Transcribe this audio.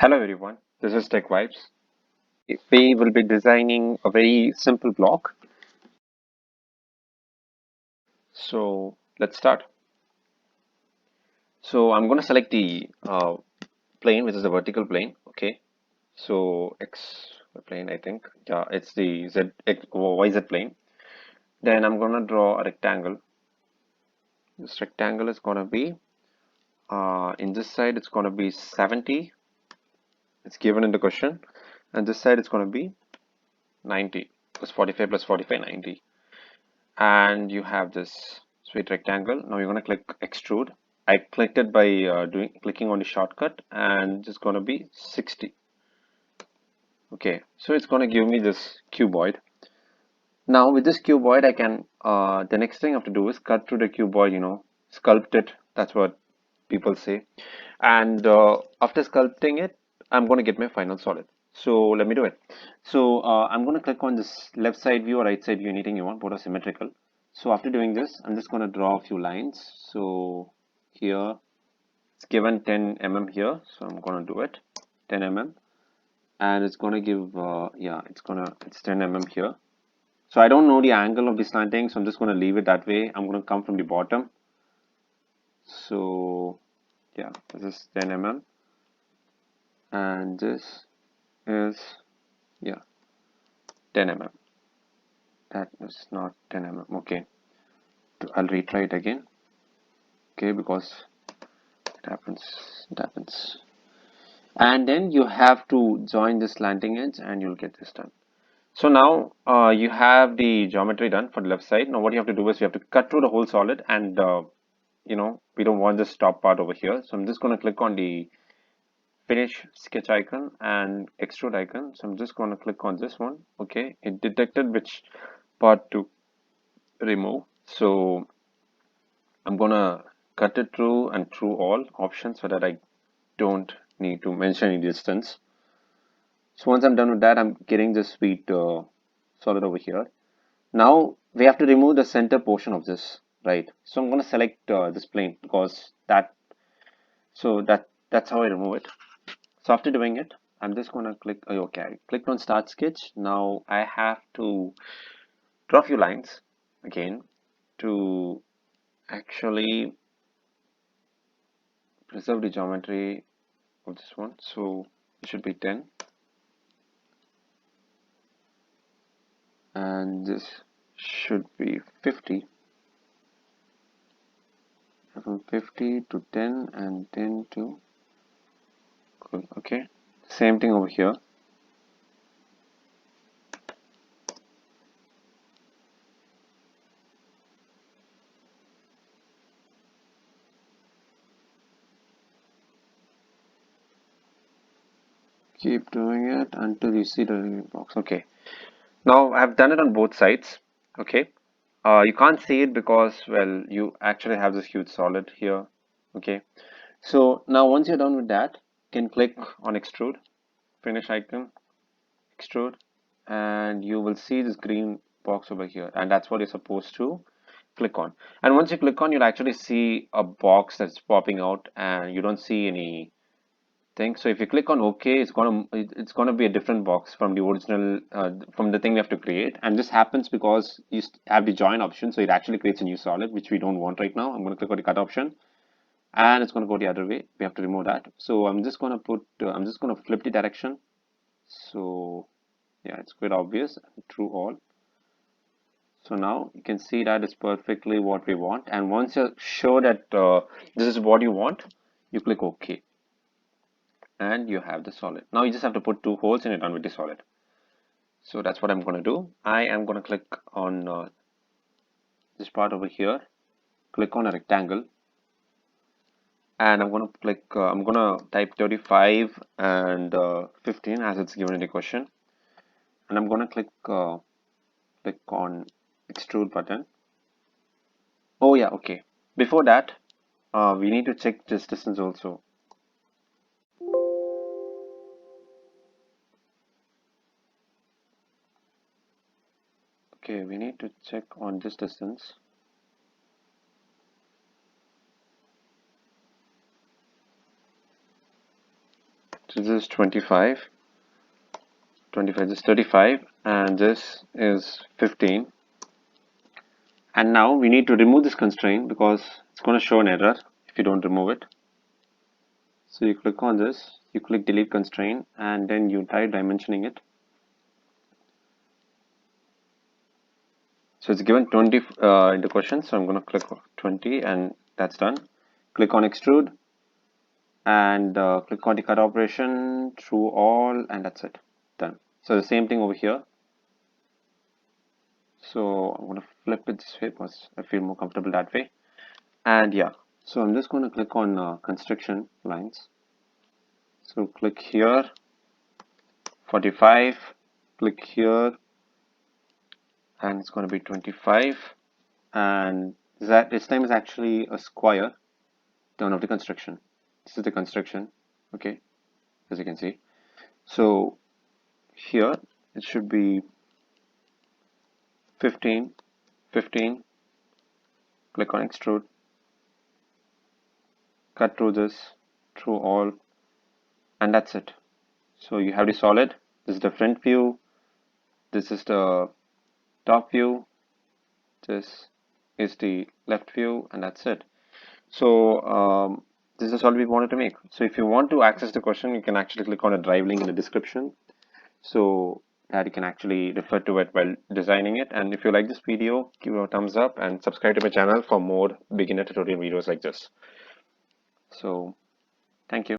Hello everyone, this is Tech Vibes. We will be designing a very simple block. So let's start. So I'm going to select the plane, which is the vertical plane. Okay. So X plane, I think. Yeah, it's the Z X or YZ plane. Then I'm going to draw a rectangle. This rectangle is going to be in this side it's going to be 70. It's given in the question, and this side it's going to be 90. Plus 45 plus 45, 90. And you have this sweet rectangle. Now you're going to click extrude. I clicked it by clicking on the shortcut, and it's going to be 60. Okay, so it's going to give me this cuboid. Now with this cuboid, I can the next thing I have to do is cut through the cuboid, sculpt it. That's what people say. And after sculpting it, I'm going to get my final solid. So let me do it. So I'm going to click on this left side view or right side view, anything you want, both are symmetrical. So after doing this, I'm just going to draw a few lines. So here it's given 10 mm here, so I'm going to do it 10 mm, and it's going to give yeah, it's 10 mm here. So I don't know the angle of the slanting, so I'm just going to leave it that way. I'm going to come from the bottom. So yeah, this is 10 mm, and this is, yeah, 10 mm. That is not 10 mm. Okay, I'll retry it again. Okay, because it happens. And then you have to join this slanting edge, and you'll get this done. So now you have the geometry done for the left side. Now what you have to do is you have to cut through the whole solid, and we don't want this top part over here. So I'm just going to click on the finish sketch icon and extrude icon. So I'm just going to click on this one. Okay, it detected which part to remove. So I'm gonna cut it through and through all options so that I don't need to mention any distance. So once I'm done with that, I'm getting this sweet solid over here. Now we have to remove the center portion of this, right? So I'm gonna select this plane because that's how I remove it. So after doing it, I'm just gonna click. Oh, okay, I clicked on Start Sketch. Now I have to draw a few lines again to actually preserve the geometry of this one. So it should be 10, and this should be 50. From 50 to 10 and 10 to, cool. Okay, same thing over here. Keep doing it until you see the box. Okay, now I've done it on both sides. Okay, you can't see it because, well, you actually have this huge solid here. Okay, so now once you're done with that, you can click on extrude, finish icon, extrude, and you will see this green box over here, and that's what you're supposed to click on. And once you click on, you'll actually see a box that's popping out, and you don't see any thing. So if you click on OK, it's gonna be a different box from the original from the thing we have to create. And this happens because you have the join option, so it actually creates a new solid, which we don't want right now. I'm going to click on the cut option, and it's going to go the other way. We have to remove that. So I'm just going to flip the direction. So yeah, it's quite obvious. True all. So now you can see that it's perfectly what we want. And once you're sure that this is what you want, you click OK, and you have the solid. Now you just have to put two holes in it on with the solid. So that's what I'm going to do. I am going to click on this part over here, click on a rectangle, and I'm going to I'm going to type 35 and 15 as it's given in the question. And I'm going to click on extrude button. Oh yeah, okay. Before that, we need to check this distance also. Okay, we need to check on this distance. So this is 25, 25, this is 35, and this is 15. And now we need to remove this constraint because it's going to show an error if you don't remove it. So you click on this, you click delete constraint, and then you try dimensioning it. So it's given 20 in the question, so I'm going to click 20 and that's done. Click on extrude and click on the cut operation through all, and that's it, done. So the same thing over here. So I'm going to flip it this way because I feel more comfortable that way. And yeah, so I'm just going to click on construction lines. So click here, 45, click here, and it's going to be 25. And that this time is actually a square turn of the construction. This is the construction, okay, as you can see. So here it should be 15, 15, click on extrude, cut through this, through all, and that's it. So you have the solid, this is the front view, this is the top view, this is the left view, and that's it. So this is all we wanted to make. So if you want to access the question, you can actually click on a drive link in the description so that you can actually refer to it while designing it. And if you like this video, give it a thumbs up and subscribe to my channel for more beginner tutorial videos like this. So thank you.